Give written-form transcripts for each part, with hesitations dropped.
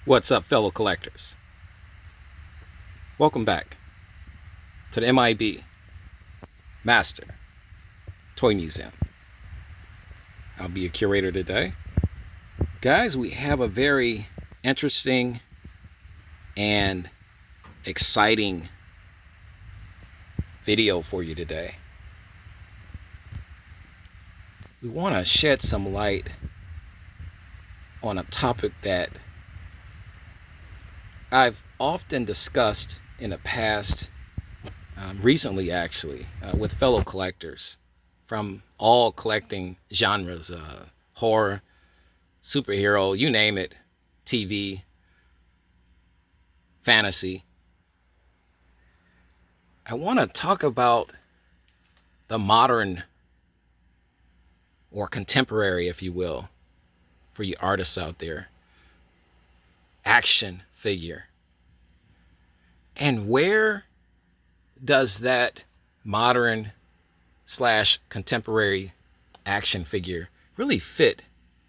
What's up, fellow collectors? Welcome back to the M.I.B. Master Toy Museum. I'll be your curator today. Guys, we have a very interesting and exciting video for you today. We want to shed some light on a topic that I've often discussed in the past, recently actually, with fellow collectors from all collecting genres, horror, superhero, you name it, TV, fantasy. I want to talk about the modern or contemporary, if you will, for you artists out there, action figure. And where does that modern / contemporary action figure really fit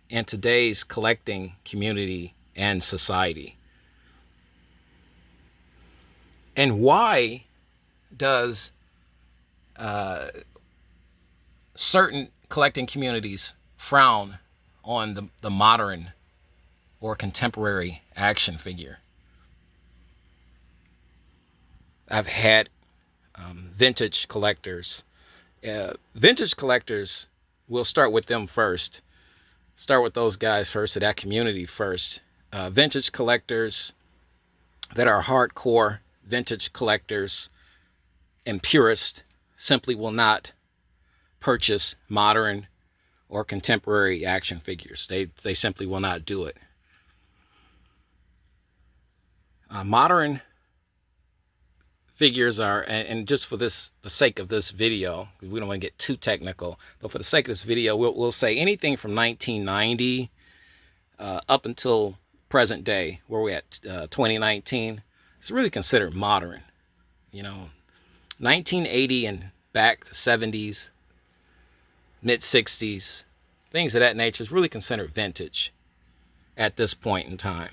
in today's collecting community and society? And why does certain collecting communities frown on the modern or contemporary action figure? I've had vintage collectors. Vintage collectors, we'll start with them first. Start with those guys first, to that community first. Vintage collectors that are hardcore vintage collectors and purists simply will not purchase modern or contemporary action figures. They simply will not do it. Modern figures are, and just for the sake of this video, we don't want to get too technical, but for the sake of this video, we'll say anything from 1990 up until present day, where we're at 2019, it's really considered modern. 1980 and back, the 70s, mid 60s, things of that nature is really considered vintage at this point in time.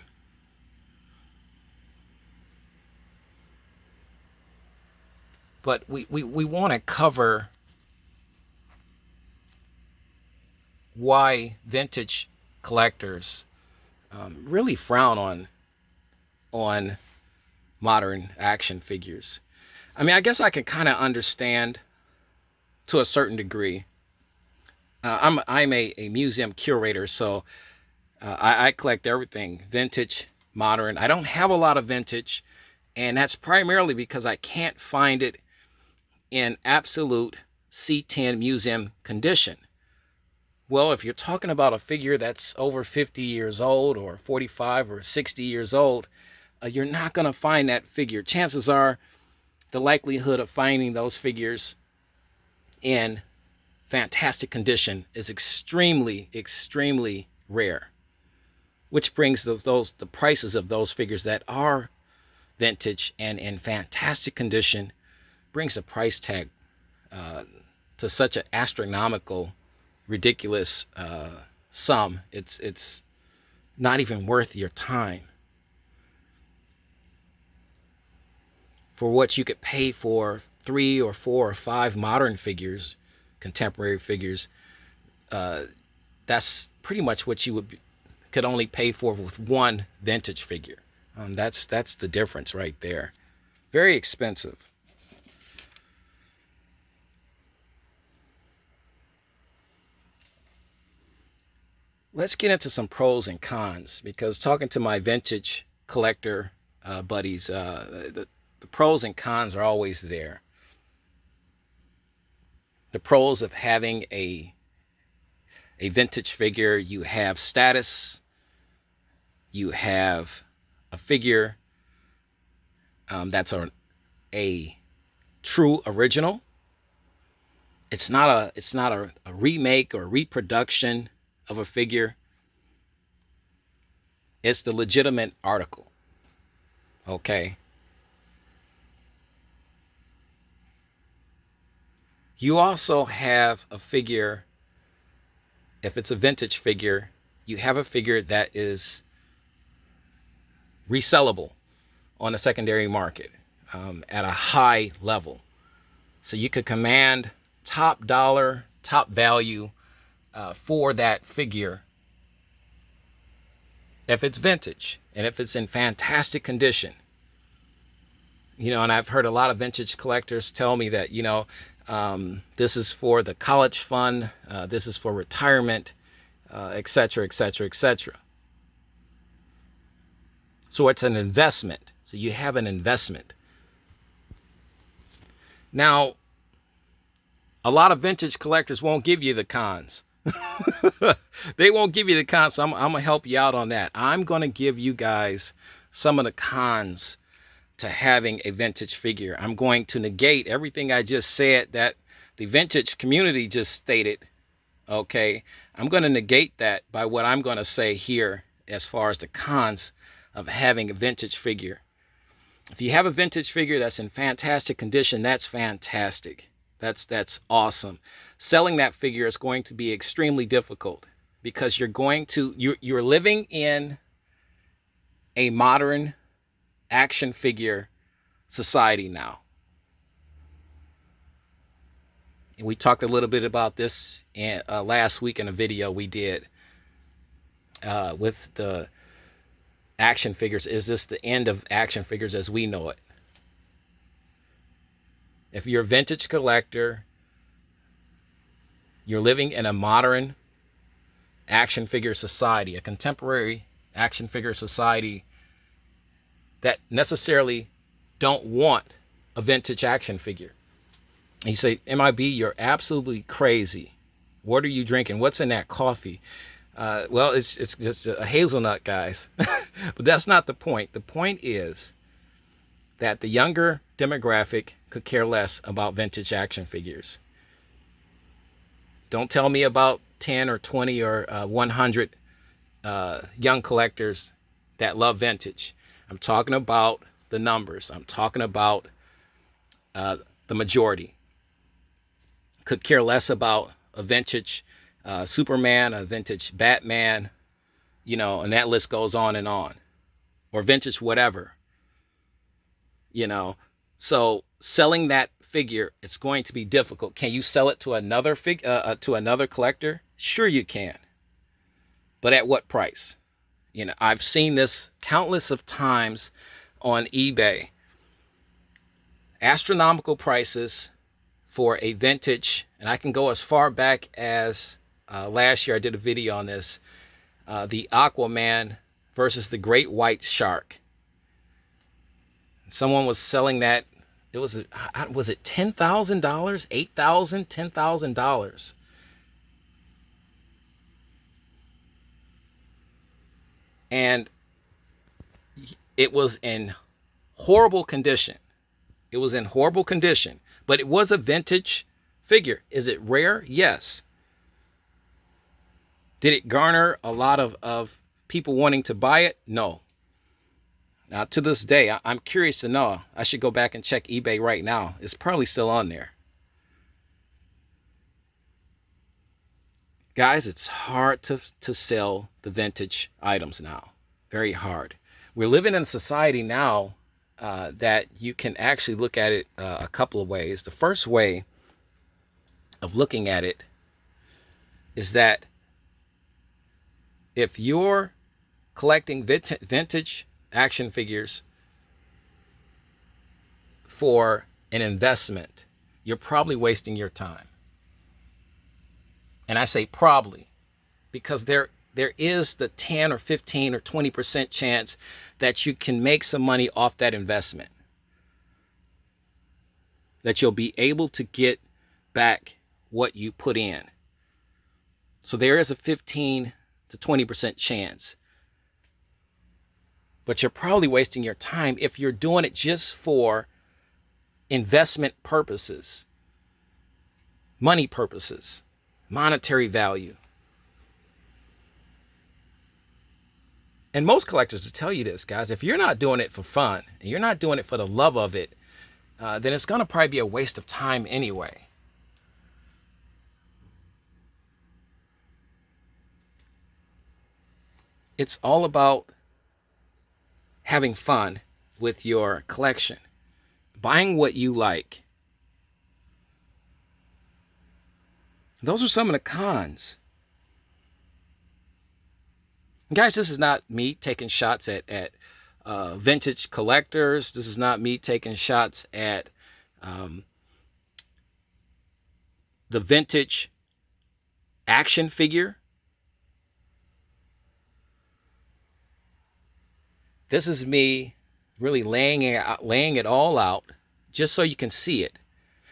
But we want to cover why vintage collectors really frown on modern action figures. I mean, I guess I can kind of understand to a certain degree. I'm a museum curator, so I collect everything vintage, modern. I don't have a lot of vintage, and that's primarily because I can't find it in absolute C10 museum condition. Well, if you're talking about a figure that's over 50 years old or 45 or 60 years old, you're not going to find that figure. Chances are the likelihood of finding those figures in fantastic condition is extremely, extremely rare, which brings the prices of those figures that are vintage and in fantastic condition, brings a price tag to such an astronomical, ridiculous sum. It's not even worth your time for what you could pay for 3 or 4 or 5 modern figures, contemporary figures. That's pretty much what you could only pay for with one vintage figure. That's the difference right there. Very expensive. Let's get into some pros and cons, because talking to my vintage collector buddies, the pros and cons are always there. The pros of having a vintage figure: you have status, you have a figure that's a true original. It's not a remake or reproduction of a figure. It's the legitimate article. Okay. You also have a figure, if it's a vintage figure, you have a figure that is resellable on the secondary market at a high level. So you could command top dollar, top value for that figure if it's vintage and if it's in fantastic condition. You know, and I've heard a lot of vintage collectors tell me that, you know, this is for the college fund, this is for retirement, et cetera, et cetera, et cetera. So it's an investment. So you have an investment. Now, a lot of vintage collectors won't give you the cons. They won't give you the cons. So I'm going to help you out on that. I'm going to give you guys some of the cons to having a vintage figure. I'm going to negate everything I just said that the vintage community just stated. Okay, I'm going to negate that by what I'm going to say here as far as the cons of having a vintage figure. If you have a vintage figure that's in fantastic condition, that's fantastic. That's awesome. Selling that figure is going to be extremely difficult because you're living in a modern action figure society now. And we talked a little bit about this last week in a video we did with the action figures. Is this the end of action figures as we know it? If you're a vintage collector, you're living in a modern action figure society, a contemporary action figure society that necessarily don't want a vintage action figure. And you say, M.I.B, you're absolutely crazy. What are you drinking? What's in that coffee? Well, it's just a hazelnut, guys. But that's not the point. The point is that the younger demographic could care less about vintage action figures. Don't tell me about 10 or 20 or 100 young collectors that love vintage. I'm talking about the numbers. I'm talking about the majority. Could care less about a vintage Superman, a vintage Batman, you know, and that list goes on and on. Or vintage whatever. You know, so selling that figure, it's going to be difficult. Can you sell it to another collector? Sure you can. But at what price? You know, I've seen this countless of times on eBay. Astronomical prices for a vintage, and I can go as far back as last year I did a video on this, the Aquaman versus the Great White Shark. Someone was selling that. Was it $10,000, $8,000, $10,000? And it was in horrible condition. It was in horrible condition, but it was a vintage figure. Is it rare? Yes. Did it garner a lot of people wanting to buy it? No. Now, to this day, I'm curious to know. I should go back and check eBay right now. It's probably still on there. Guys, it's hard to sell the vintage items now. Very hard. We're living in a society now that you can actually look at it a couple of ways. The first way of looking at it is that if you're collecting vintage action figures for an investment, you're probably wasting your time. And I say probably because there is the 10 or 15 or 20% chance that you can make some money off that investment, that you'll be able to get back what you put in. So there is a 15 to 20% chance. But you're probably wasting your time if you're doing it just for investment purposes, money purposes, monetary value. And most collectors will tell you this, guys. If you're not doing it for fun, and you're not doing it for the love of it, then it's going to probably be a waste of time anyway. It's all about having fun with your collection, buying what you like. Those are some of the cons. Guys, this is not me taking shots at vintage collectors. This is not me taking shots at the vintage action figure. This is me really laying it all out just so you can see it.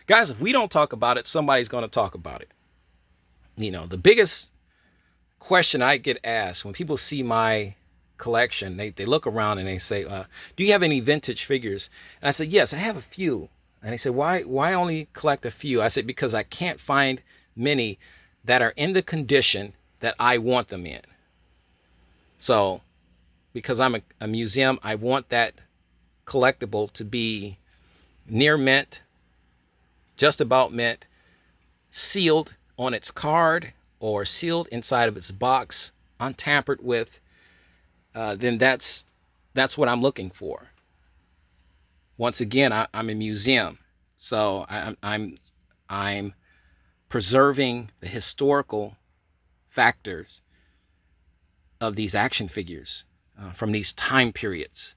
Guys, if we don't talk about it, somebody's going to talk about it. You know, the biggest question I get asked when people see my collection, they look around and they say, do you have any vintage figures? And I said, yes, I have a few. And they said, why only collect a few? I said, because I can't find many that are in the condition that I want them in. So because I'm a museum, I want that collectible to be near mint, just about mint, sealed on its card or sealed inside of its box, untampered with. Then that's what I'm looking for. Once again, I'm a museum, so I'm preserving the historical factors of these action figures from these time periods.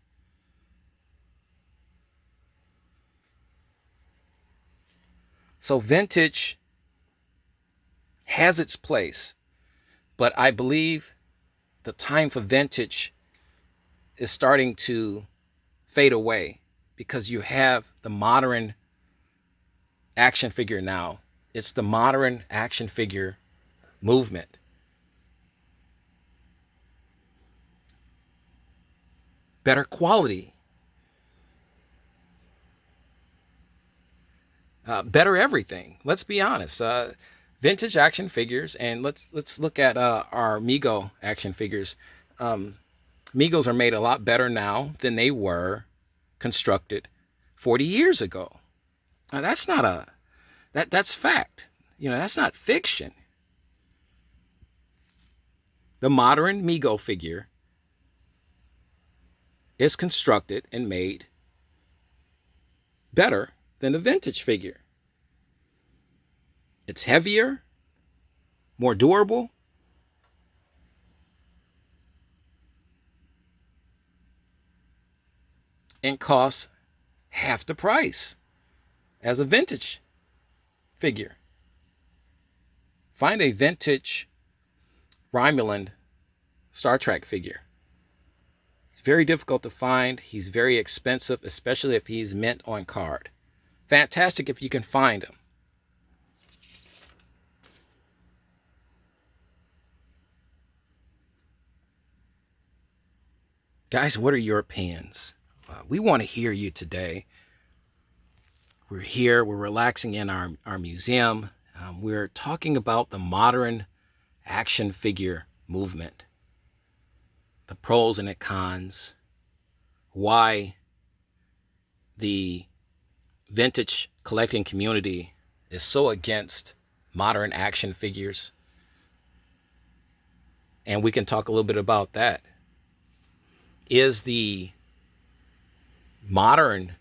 So vintage has its place, but I believe the time for vintage is starting to fade away because you have the modern action figure now. It's the modern action figure movement. Better quality, better everything. Let's be honest. Vintage action figures, and let's look at our Mego action figures. Megos are made a lot better now than they were constructed 40 years ago. Now, that's not that's fact. You know, that's not fiction. The modern Mego figure is constructed and made better than the vintage figure. It's heavier, more durable, and costs half the price as a vintage figure. Find a vintage Romulan Star Trek figure. It's very difficult to find. He's very expensive, especially if he's mint on card. Fantastic if you can find him. Guys, what are your opinions? We want to hear you today. We're here, we're relaxing in our museum. We're talking about the modern action figure movement, the pros and the cons, why the vintage collecting community is so against modern action figures. And we can talk a little bit about that. Is the modern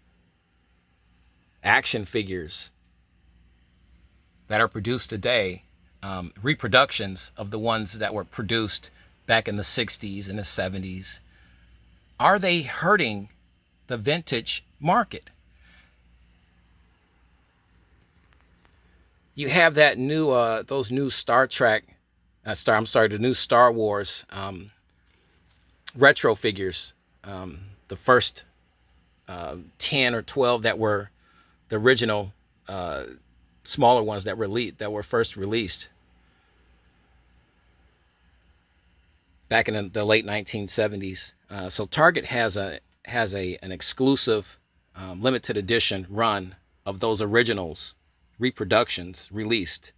action figures that are produced today reproductions of the ones that were produced back in the 60s and the 70s? Are they hurting the vintage market? You have that new, those new Star Trek, the new Star Wars retro figures, the first 10 or 12 that were the original smaller ones that were first released back in the late 1970s. So Target has an exclusive limited edition run of those originals reproductions released.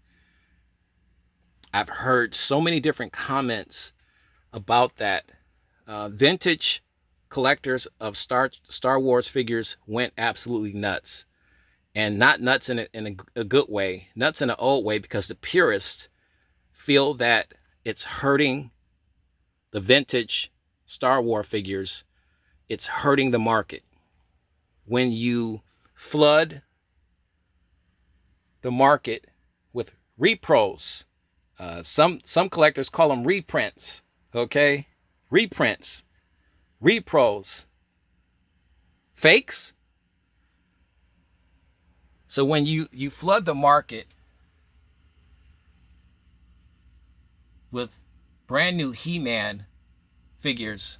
I've heard so many different comments about that. Vintage collectors of Star Wars figures went absolutely nuts, and not nuts in a good way, nuts in an old way, because the purists feel that it's hurting the vintage Star Wars figures it's hurting the market. When you flood the market with repros, some collectors call them reprints, okay? Reprints, repros, fakes. So when you flood the market with brand new He-Man figures,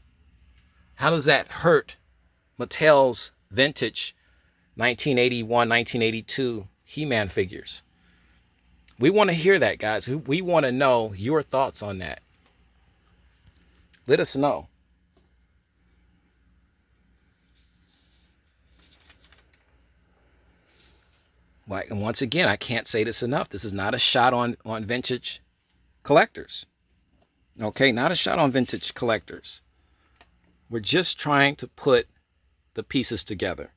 how does that hurt Mattel's vintage 1981, 1982 He-Man figures? We want to hear that, guys. We want to know your thoughts on that. Let us know. Like, and once again, I can't say this enough. This is not a shot on vintage collectors. Okay, not a shot on vintage collectors. We're just trying to put the pieces together.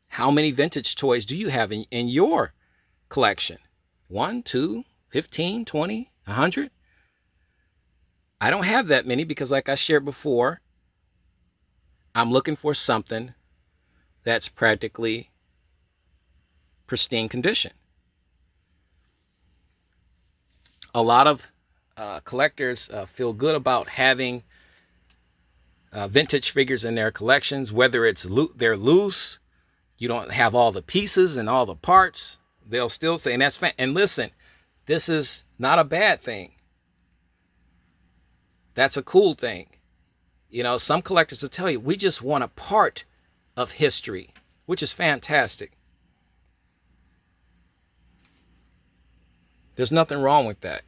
How many vintage toys do you have in your collection? 1, 2, 15, 20, 100? I don't have that many because, like I shared before, I'm looking for something that's practically pristine condition. A lot of collectors feel good about having vintage figures in their collections, whether it's they're loose, you don't have all the pieces and all the parts, they'll still say, and that's fine. And listen, this is not a bad thing. That's a cool thing. You know, some collectors will tell you, we just want a part of history, which is fantastic. There's nothing wrong with that.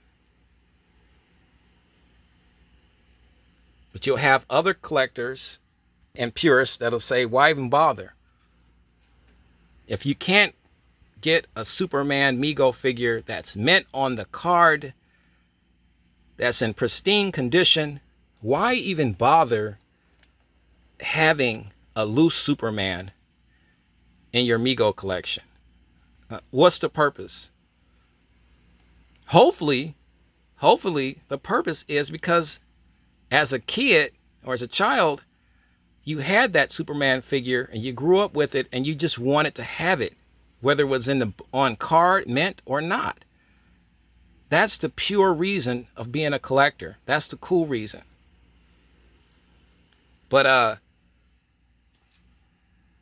But you'll have other collectors and purists that'll say, why even bother? If you can't get a Superman Mego figure that's mint on the card, that's in pristine condition, why even bother having a loose Superman in your Mego collection? What's the purpose? Hopefully the purpose is because as a kid or as a child, you had that Superman figure and you grew up with it and you just wanted to have it, whether it was on card, mint or not. That's the pure reason of being a collector. That's the cool reason. But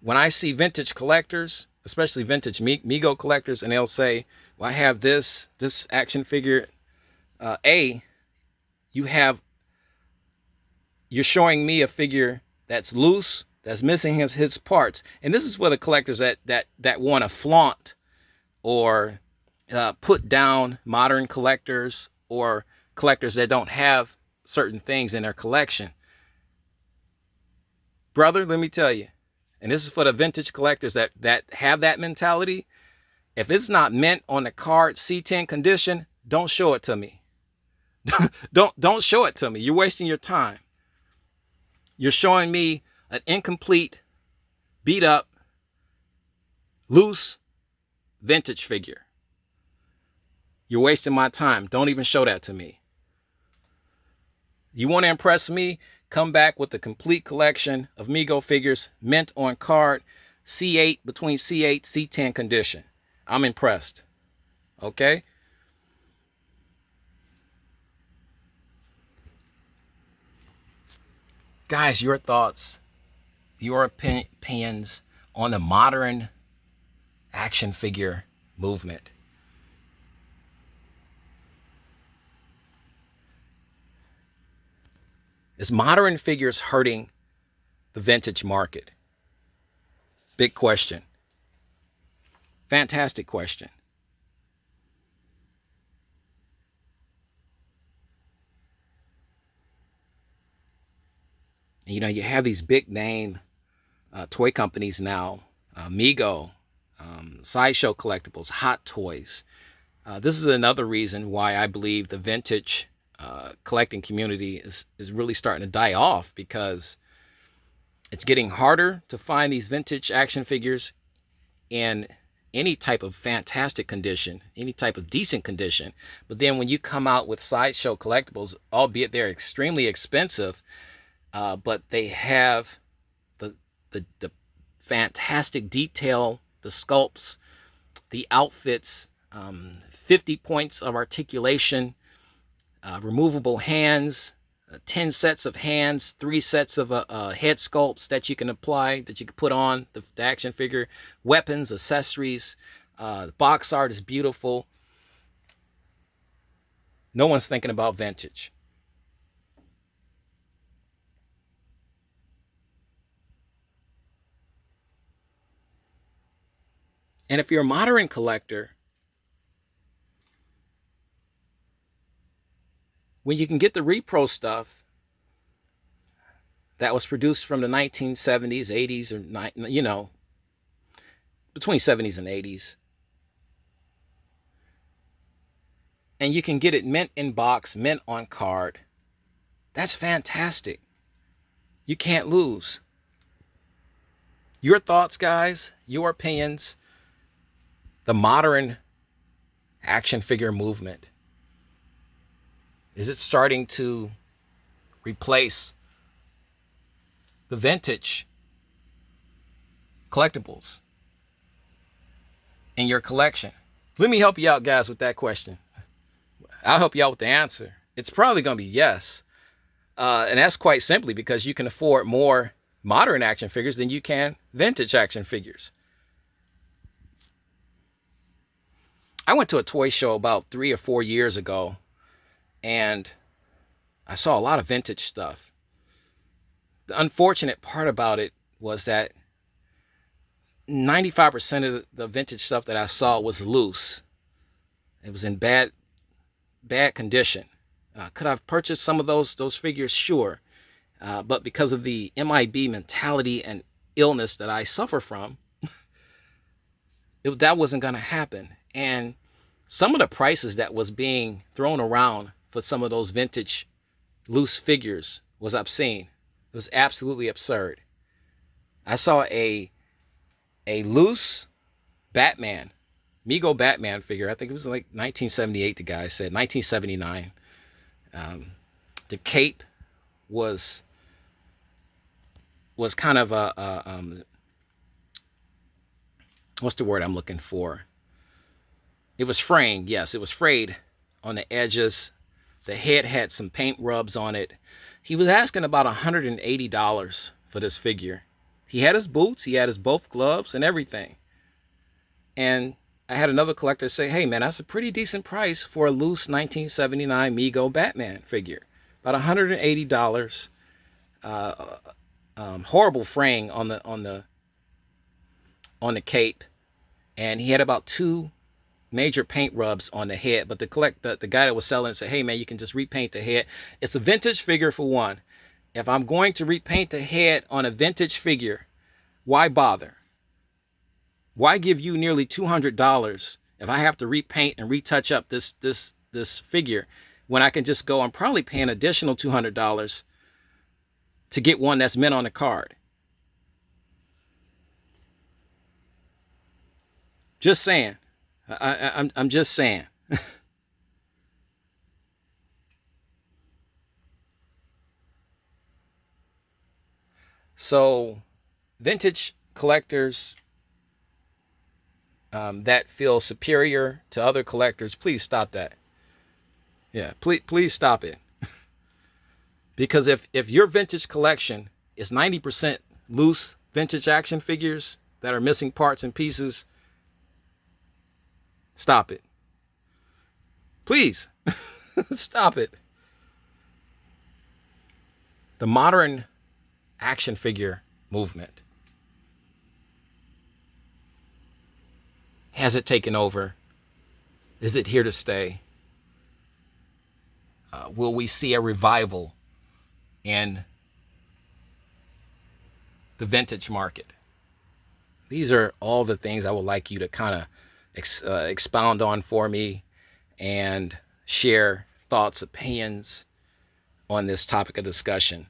when I see vintage collectors, especially vintage Mego collectors, and they'll say, well, I have this action figure. You're showing me a figure that's loose, that's missing his parts. And this is for the collectors that want to flaunt or put down modern collectors or collectors that don't have certain things in their collection. Brother, let me tell you, and this is for the vintage collectors that have that mentality. If it's not mint on the card, C10 condition, don't show it to me. Don't show it to me. You're wasting your time. You're showing me an incomplete, beat up, loose, vintage figure. You're wasting my time. Don't even show that to me. You want to impress me? Come back with the complete collection of Mego figures, mint on card, C8, between C8, C10 condition. I'm impressed. Okay? Guys, your thoughts, your opinions on the modern action figure movement. Is modern figures hurting the vintage market? Big question. Fantastic question. You know, you have these big name toy companies now, Mego, Sideshow Collectibles, Hot Toys. This is another reason why I believe the vintage collecting community is really starting to die off, because it's getting harder to find these vintage action figures in any type of fantastic condition, any type of decent condition. But then when you come out with Sideshow Collectibles, albeit they're extremely expensive, but they have the, the fantastic detail, the sculpts, the outfits, 50 points of articulation, removable hands, 10 sets of hands, 3 sets of head sculpts that you can apply, that you can put on the action figure, weapons, accessories. The box art is beautiful. No one's thinking about vintage. And if you're a modern collector, when you can get the repro stuff that was produced from the 1970s, 80s, or, between 70s and 80s, and you can get it mint in box, mint on card, that's fantastic. You can't lose. Your thoughts, guys, your opinions, the modern action figure movement. Is it starting to replace the vintage collectibles in your collection? Let me help you out, guys, with that question. I'll help you out with the answer. It's probably going to be yes. And that's quite simply because you can afford more modern action figures than you can vintage action figures. I went to a toy show about 3 or 4 years ago, and I saw a lot of vintage stuff. The unfortunate part about it was that 95% of the vintage stuff that I saw was loose. It was in bad condition. Could I have purchased some of those figures? Sure. But because of the M.I.B. mentality and illness that I suffer from, that wasn't going to happen. And some of the prices that was being thrown around for some of those vintage loose figures was obscene. It was absolutely absurd. I saw a loose Batman, Mego Batman figure. I think it was like 1978, the guy said, 1979. The cape was kind of what's the word I'm looking for? It was fraying. Yes, it was frayed on the edges. The head had some paint rubs on it. He was asking about $180 for this figure. He had his boots, he had his both gloves and everything. And I had another collector say, hey man, that's a pretty decent price for a loose 1979 Mego Batman figure. About $180. Horrible fraying on the cape. And he had about 2 major paint rubs on the head, but the guy that was selling said, hey man, you can just repaint the head. It's a vintage figure for one. If I'm going to repaint the head on a vintage figure, why bother? Why give you nearly $200 if I have to repaint and retouch up this figure when I can just go and probably pay an additional $200 to get one that's mint on the card? Just saying. I'm just saying. So, vintage collectors that feel superior to other collectors, please stop that. Yeah, please stop it. Because if your vintage collection is 90% loose vintage action figures that are missing parts and pieces, stop it. Please, stop it. The modern action figure movement, has it taken over? Is it here to stay? Will we see a revival in the vintage market? These are all the things I would like you to kind of expound on for me and share thoughts, opinions on this topic of discussion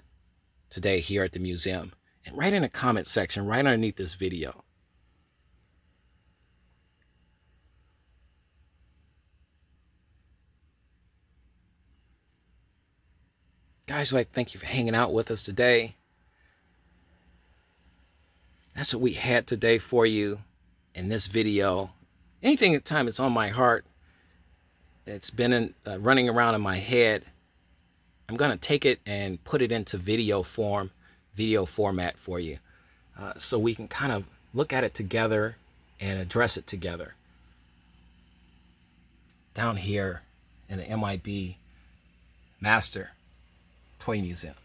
today here at the museum. And write in the comment section right underneath this video. Guys, I'd like to thank you for hanging out with us today. That's what we had today for you in this video. Anything at the time it's on my heart, it's been running around in my head, I'm going to take it and put it into video format for you, so we can kind of look at it together and address it together down here in the M.I.B. Master Toy Museum.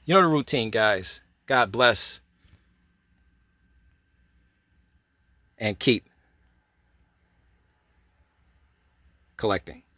You know the routine, guys. God bless and keep collecting.